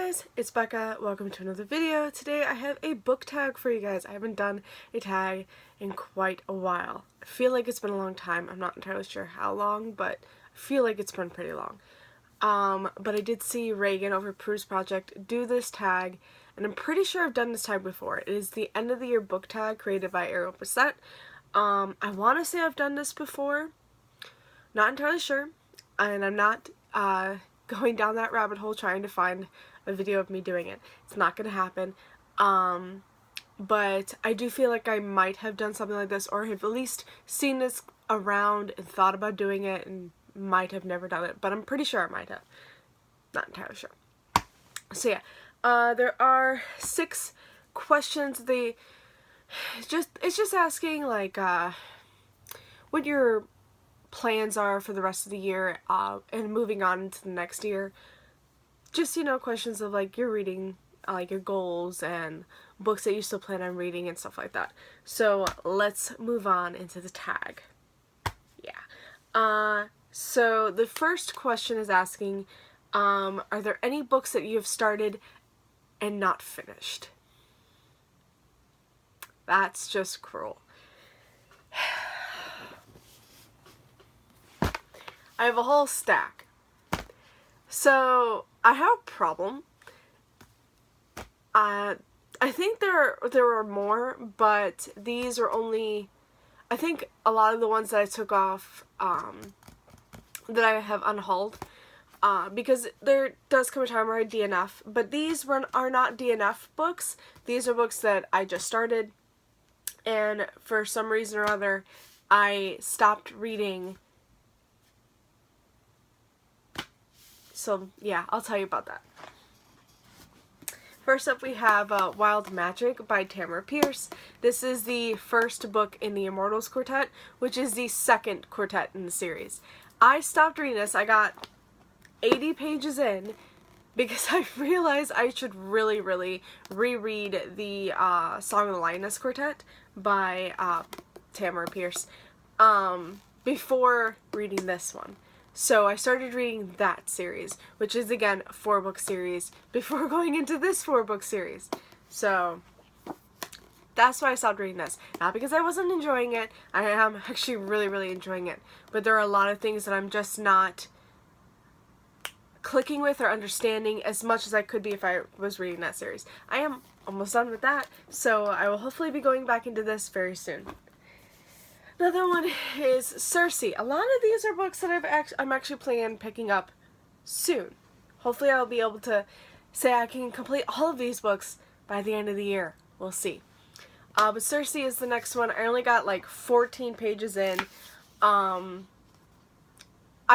guys, it's Becca. Welcome to another video. Today I have a book tag for you guys. I haven't done a tag in quite a while. I feel like it's been a long time. I'm not entirely sure how long, but I feel like it's been pretty long. But I did see Reagan over Prue's Project do this tag, and I'm pretty sure I've done this tag before. It is the end of the year book tag created by Ariel Bissett. I want to say I've done this before. Not entirely sure, and I'm not going down that rabbit hole trying to find a video of me doing it. It's not gonna happen. But I do feel like I might have done something like this, or have at least seen this around and thought about doing it and might have never done it, but I'm pretty sure I might have. Not entirely sure. So yeah, there are 6 questions. It's just asking like what your plans are for the rest of the year and moving on into the next year. Just, questions of like your reading, like your goals and books that you still plan on reading and stuff like that. So let's move on into the tag. Yeah. So the first question is asking, are there any books that you have started and not finished? That's just cruel. I have a whole stack. So I have a problem. I think there are more, but these are only, I think a lot of the ones that I took off that I have unhauled because there does come a time where I DNF, but these are not DNF books. These are books that I just started, and for some reason or other I stopped reading. So yeah, I'll tell you about that. First up we have Wild Magic by Tamora Pierce. This is the first book in the Immortals Quartet, which is the second quartet in the series. I stopped reading this. I got 80 pages in because I realized I should really reread the Song of the Lioness Quartet by Tamora Pierce before reading this one. So I started reading that series, which is again a 4-book series, before going into this 4-book series. So that's why I stopped reading this. Not because I wasn't enjoying it. I am actually really enjoying it. But there are a lot of things that I'm just not clicking with or understanding as much as I could be if I was reading that series. I am almost done with that, so I will hopefully be going back into this very soon. Another one is Circe. A lot of these are books that I'm actually planning on picking up soon. Hopefully I'll be able to say I can complete all of these books by the end of the year. We'll see. But Circe is the next one. I only got like 14 pages in. I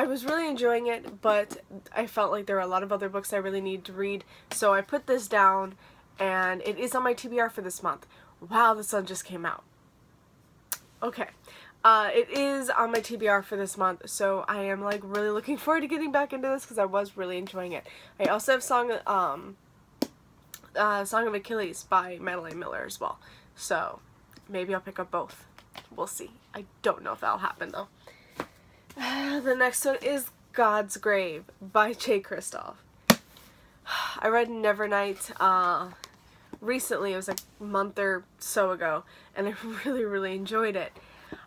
was really enjoying it, but I felt like there were a lot of other books I really needed to read. So I put this down, and it is on my TBR for this month. Wow, the sun just came out. Okay, it is on my TBR for this month, so I am like really looking forward to getting back into this because I was really enjoying it. I also have Song of Achilles by Madeline Miller as well, so maybe I'll pick up both. We'll see. I don't know if that'll happen though. The next one is God's Grave by Jay Kristoff. I read Nevernight recently. It was like a month or so ago, and I really enjoyed it.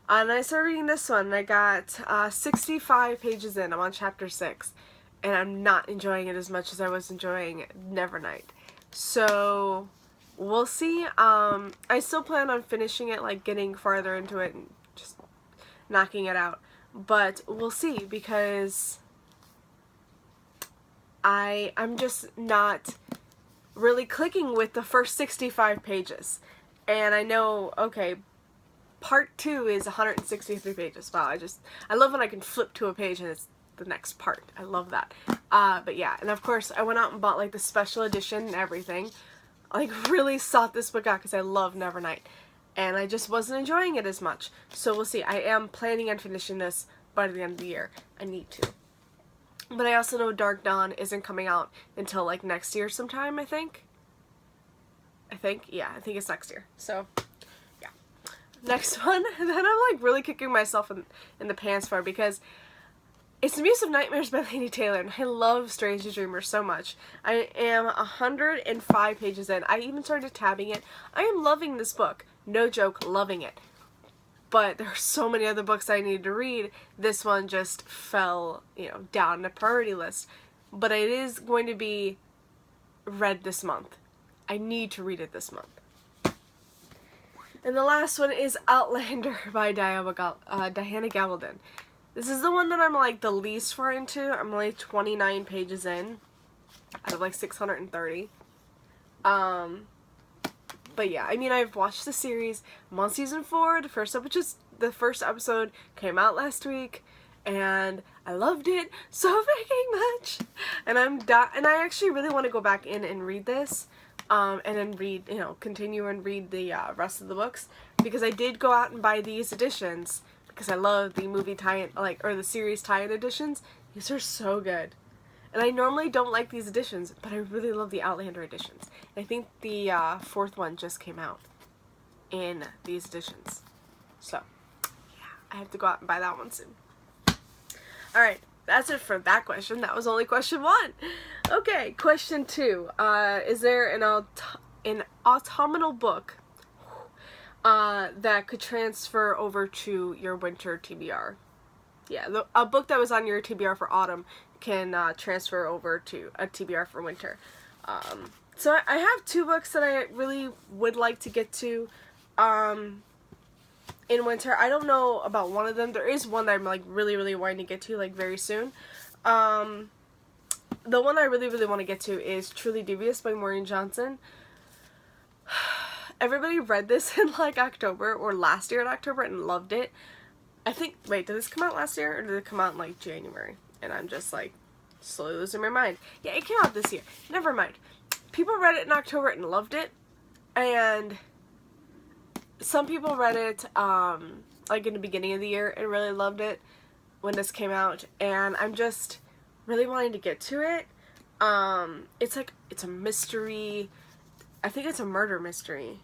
And I started reading this one, and I got 65 pages in. I'm on chapter 6, and I'm not enjoying it as much as I was enjoying Nevernight. So we'll see. I still plan on finishing it, like getting farther into it and just knocking it out. But we'll see, because I'm just not really clicking with the first 65 pages. And I know, okay, part 2 is 163 pages. Wow, I love when I can flip to a page and it's the next part. I love that. But yeah, and of course I went out and bought like the special edition and everything. I like really sought this book out because I love Nevernight. And I just wasn't enjoying it as much. So we'll see. I am planning on finishing this by the end of the year. I need to. But I also know Dark Dawn isn't coming out until like next year sometime, I think. Yeah, I think it's next year. So, yeah. Next one, and then I'm like really kicking myself in the pants for, because It's The Muse of Nightmares by Laini Taylor, and I love Strange Dreamer so much. I am 105 pages in. I even started tabbing it. I am loving this book. No joke, loving it. But there are so many other books I need to read. This one just fell, down the priority list. But it is going to be read this month. I need to read it this month. And the last one is Outlander by Diana Gabaldon. This is the one that I'm like the least far into. I'm only 29 pages in out of like 630. But yeah, I mean, I've watched the series. I'm on season 4. The first episode came out last week, and I loved it so freaking much. And I actually really want to go back in and read this, and then continue and read the rest of the books, because I did go out and buy these editions because I love the movie tie-in, or the series tie-in editions. These are so good. And I normally don't like these editions, but I really love the Outlander editions. And I think the 4th one just came out in these editions. So, yeah, I have to go out and buy that one soon. Alright, that's it for that question. That was only question 1. Okay, question 2. Is there an autumnal book that could transfer over to your winter TBR? Yeah, a book that was on your TBR for autumn can transfer over to a TBR for winter. So I have 2 books that I really would like to get to in winter. I don't know about one of them. There is one that I'm like really, really wanting to get to like very soon. The one I really, really want to get to is Truly Devious by Maureen Johnson. Everybody read this in like October or last year in October and loved it. Wait, did this come out last year or did it come out in like January? And I'm just like slowly losing my mind. Yeah, it came out this year. Never mind. People read it in October and loved it. And some people read it like in the beginning of the year and really loved it when this came out. And I'm just really wanting to get to it. It's a mystery. I think it's a murder mystery.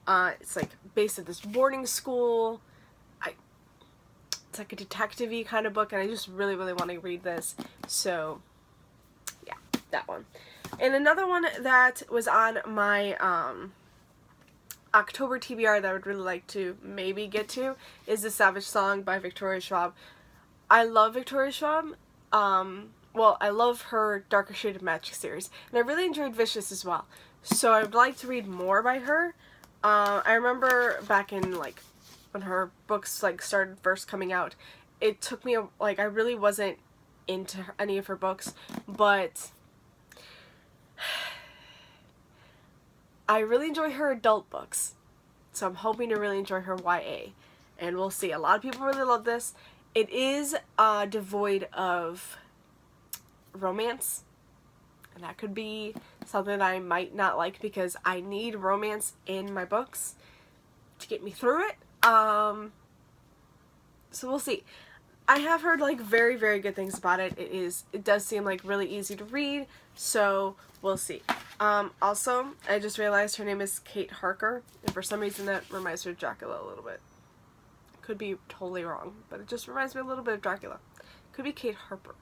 It's like based at this boarding school. It's like a detective-y kind of book, and I just really, really want to read this. So, yeah, that one. And another one that was on my October TBR that I would really like to maybe get to is The Savage Song by Victoria Schwab. I love Victoria Schwab. Well, I love her Darker Shade of Magic series, and I really enjoyed Vicious as well. So I would like to read more by her. I remember back in like when her books like started first coming out, it took me I really wasn't into any of her books, but I really enjoy her adult books, so I'm hoping to really enjoy her YA, and we'll see. A lot of people really love this. It is devoid of romance, and that could be something that I might not like because I need romance in my books to get me through it. So we'll see. I have heard like very, very good things about it. It does seem like really easy to read, so we'll see. Also, I just realized her name is Kate Harker, and for some reason that reminds me of Dracula a little bit. Could be totally wrong, but it just reminds me a little bit of Dracula. Could be Kate Harper.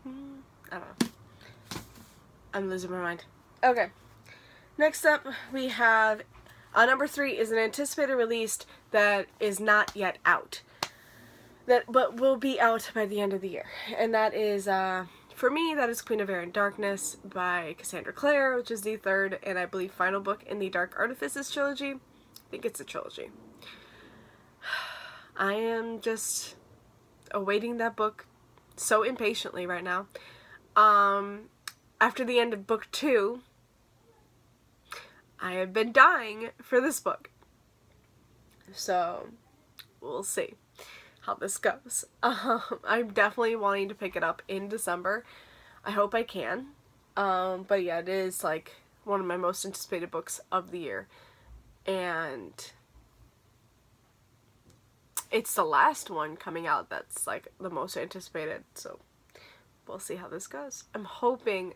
I don't know. I'm losing my mind. Okay. Next up, we have number 3 is an anticipated release that is not yet out. But will be out by the end of the year. And that is, for me, that is Queen of Air and Darkness by Cassandra Clare, which is the 3rd and I believe final book in the Dark Artifices trilogy. I think it's a trilogy. I am just awaiting that book so impatiently right now. After the end of book 2, I have been dying for this book. So, we'll see how this goes. I'm definitely wanting to pick it up in December. I hope I can. But yeah, it is like one of my most anticipated books of the year. And it's the last one coming out that's like the most anticipated. So we'll see how this goes. I'm hoping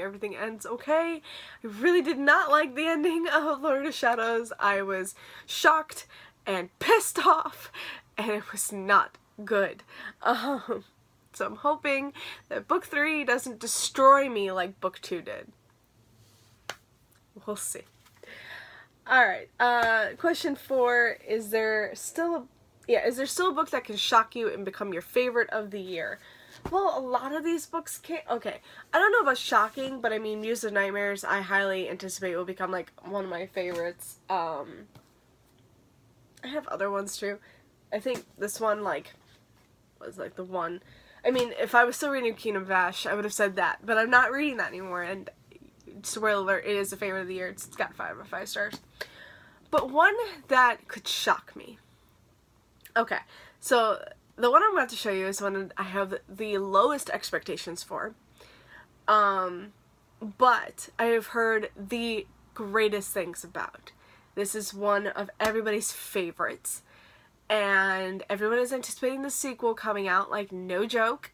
everything ends okay. I really did not like the ending of Lord of Shadows. I was shocked and pissed off, and it was not good. So I'm hoping that book 3 doesn't destroy me like book 2 did. We'll see. Alright, question 4, is there still a book that can shock you and become your favorite of the year? Well, a lot of these books can't. Okay, I don't know about shocking, but I mean, Muse of Nightmares, I highly anticipate will become, like, one of my favorites. I have other ones, too. I think this one, like, was, like, the one. I mean, if I was still reading Kingdom of Ash, I would have said that, but I'm not reading that anymore, and spoiler alert, it is the favorite of the year. It's got 5 of 5 stars. But one that could shock me. Okay, so the one I'm about to show you is one I have the lowest expectations for. But I have heard the greatest things about. This is one of everybody's favorites. And everyone is anticipating the sequel coming out, like, no joke.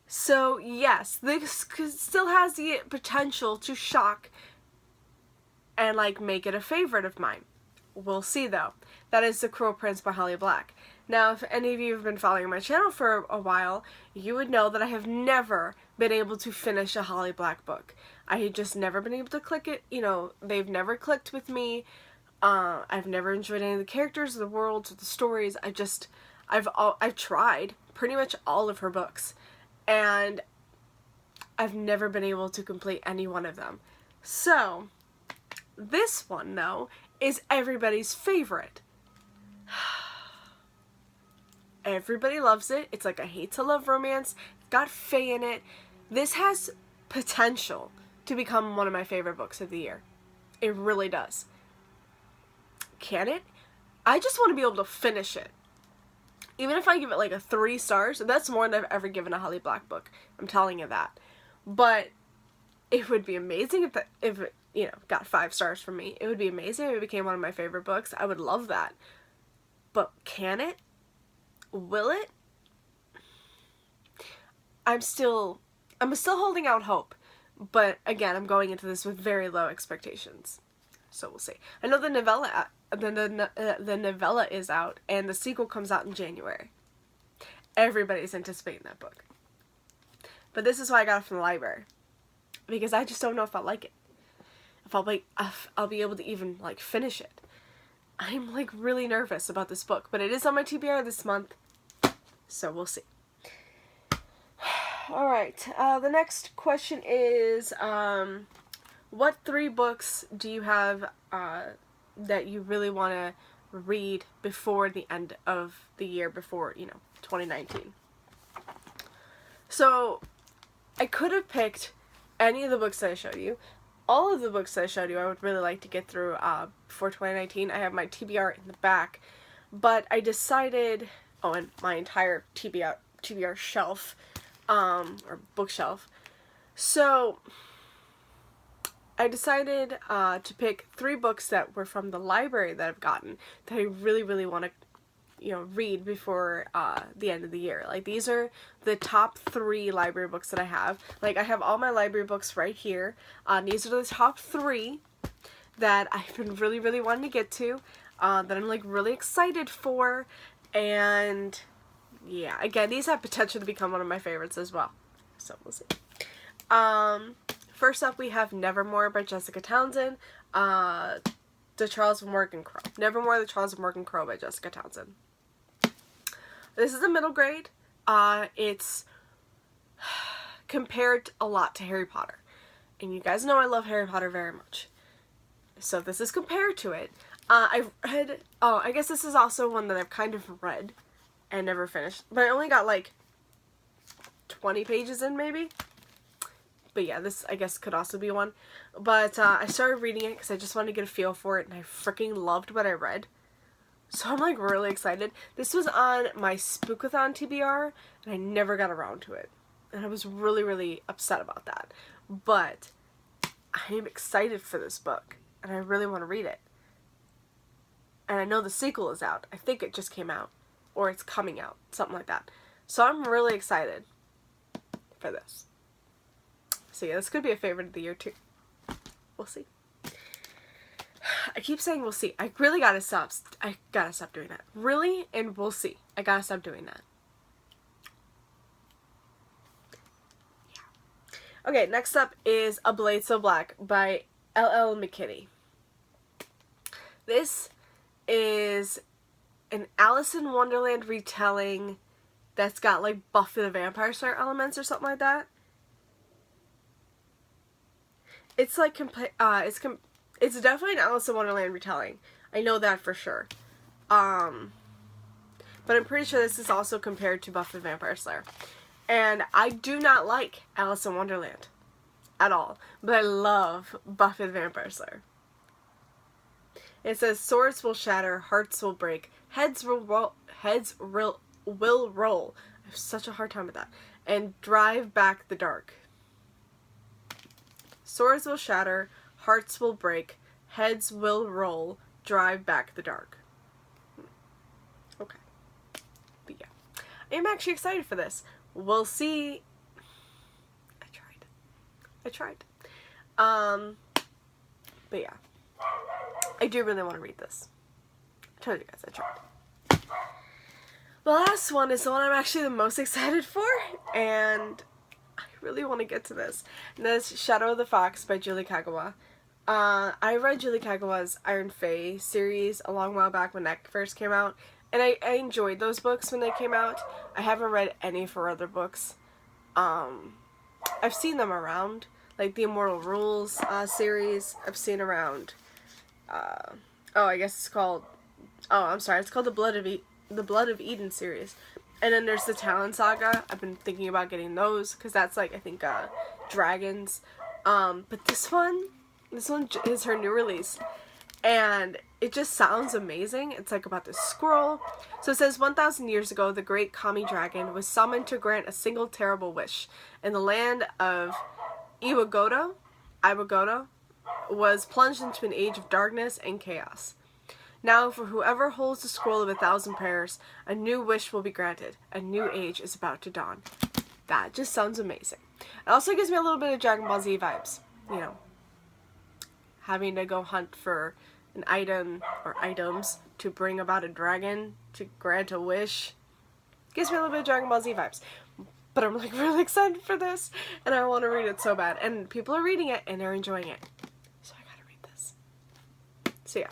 So, yes, this still has the potential to shock and, like, make it a favorite of mine. We'll see, though. That is The Cruel Prince by Holly Black. Now, if any of you have been following my channel for a while, you would know that I have never been able to finish a Holly Black book. I had just never been able to click it. You know, they've never clicked with me. I've never enjoyed any of the characters, the worlds, or the stories. I've tried pretty much all of her books, and I've never been able to complete any one of them. So, this one, though, is everybody's favorite. Everybody loves it. It's like a hate-to-love romance. It's got Faye in it. This has potential to become one of my favorite books of the year. It really does. Can it? I just want to be able to finish it. Even if I give it like a 3 stars, that's more than I've ever given a Holly Black book. I'm telling you that. But it would be amazing if it, you know, got 5 stars from me. It would be amazing if it became one of my favorite books. I would love that. But can it? Will it? I'm still holding out hope. But again, I'm going into this with very low expectations. So we'll see. I know the novella is out, and the sequel comes out in January. Everybody's anticipating that book. But this is why I got it from the library. Because I just don't know if I'll like it. If I'll be able to even, like, finish it. I'm, like, really nervous about this book. But it is on my TBR this month. So we'll see. Alright, the next question is, what 3 books do you have that you really want to read before the end of the year, before, 2019? So, I could have picked any of the books that I showed you. All of the books that I showed you I would really like to get through before 2019. I have my TBR in the back. But I decided, and my entire TBR shelf, or bookshelf. So, I decided to pick 3 books that were from the library that I've gotten that I really, really want to, read before the end of the year. Like, these are the top 3 library books that I have. Like, I have all my library books right here. These are the top 3 that I've been really, really wanting to get to, that I'm, like, really excited for, and yeah, again, these have potential to become one of my favorites as well. So, we'll see. First up, we have Nevermore by Jessica Townsend. The Charles of Morgan Crow. Nevermore, The Charles of Morgan Crow by Jessica Townsend. This is a middle grade. It's compared a lot to Harry Potter. And you guys know I love Harry Potter very much. So this is compared to it. I've read, I guess this is also one that I've kind of read and never finished. But I only got like 20 pages in, maybe. But yeah, this, I guess, could also be one. But I started reading it because I just wanted to get a feel for it, and I freaking loved what I read. So I'm, like, really excited. This was on my Spookathon TBR, and I never got around to it. And I was really, really upset about that. But I am excited for this book, and I really want to read it. And I know the sequel is out. I think it just came out. Or it's coming out. Something like that. So I'm really excited for this. So yeah, this could be a favorite of the year too. We'll see. I keep saying we'll see. I really gotta stop. I gotta stop doing that. Really, and we'll see. I gotta stop doing that. Okay, next up is A Blade So Black by L.L. McKinney. This is an Alice in Wonderland retelling that's got like Buffy the Vampire Slayer elements or something like that. It's like it's definitely an Alice in Wonderland retelling. I know that for sure. But I'm pretty sure this is also compared to Buffy the Vampire Slayer. And I do not like Alice in Wonderland at all, but I love Buffy the Vampire Slayer. It says, swords will shatter, hearts will break, heads will roll. I have such a hard time with that. And drive back the dark. Swords will shatter, hearts will break, heads will roll, drive back the dark. Okay. But yeah. I am actually excited for this. We'll see. I tried. But yeah. I do really want to read this. I told you guys I tried. The last one is the one I'm actually the most excited for, and I really want to get to this. And that's Shadow of the Fox by Julie Kagawa. I read Julie Kagawa's Iron Fae series a long while back when that first came out, and I enjoyed those books when they came out. I haven't read any of her other books. I've seen them around, like the Immortal Rules series. I've seen around. I guess it's called. Oh, I'm sorry. It's called the Blood of Eden series. And then there's the Talon Saga. I've been thinking about getting those because that's like I think dragons. But this one is her new release, and it just sounds amazing. It's like about this squirrel. So it says 1,000 years ago, the great Kami dragon was summoned to grant a single terrible wish, and the land of Iwagoto was plunged into an age of darkness and chaos. Now, for whoever holds the scroll of 1,000 prayers, a new wish will be granted. A new age is about to dawn. That just sounds amazing. It also gives me a little bit of Dragon Ball Z vibes. You know, having to go hunt for an item or items to bring about a dragon to grant a wish. Gives me a little bit of Dragon Ball Z vibes. But I'm like really excited for this, and I want to read it so bad. And people are reading it and they're enjoying it. So I gotta read this. So yeah.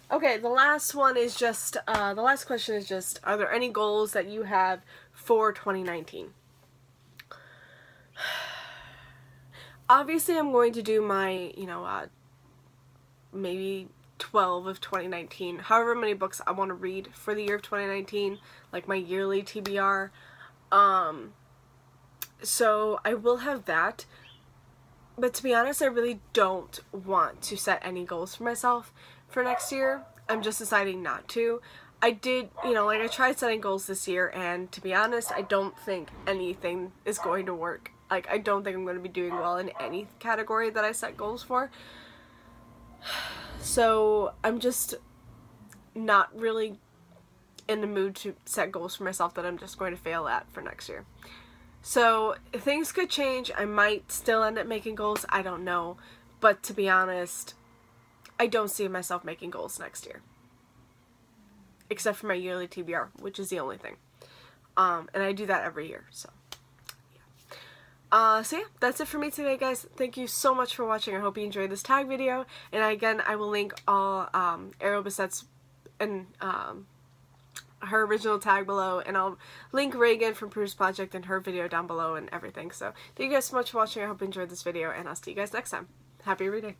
Okay, the last one is just, the last question is just, are there any goals that you have for 2019? Obviously, I'm going to do my, maybe 12 of 2019, however many books I want to read for the year of 2019, like my yearly TBR. So I will have that, but to be honest, I really don't want to set any goals for myself for next year. I'm just deciding not to. I did, I tried setting goals this year, and to be honest, I don't think anything is going to work. Like, I don't think I'm going to be doing well in any category that I set goals for. So, I'm just not really in the mood to set goals for myself that I'm just going to fail at for next year. So, things could change. I might still end up making goals. I don't know. But to be honest, I don't see myself making goals next year. Except for my yearly TBR, which is the only thing. And I do that every year, so yeah. So yeah, that's it for me today, guys. Thank you so much for watching. I hope you enjoyed this tag video. And again, I will link all Aero Bissette's and her original tag below, and I'll link Reagan from Prue's Project and her video down below and everything. So thank you guys so much for watching. I hope you enjoyed this video, and I'll see you guys next time. Happy reading.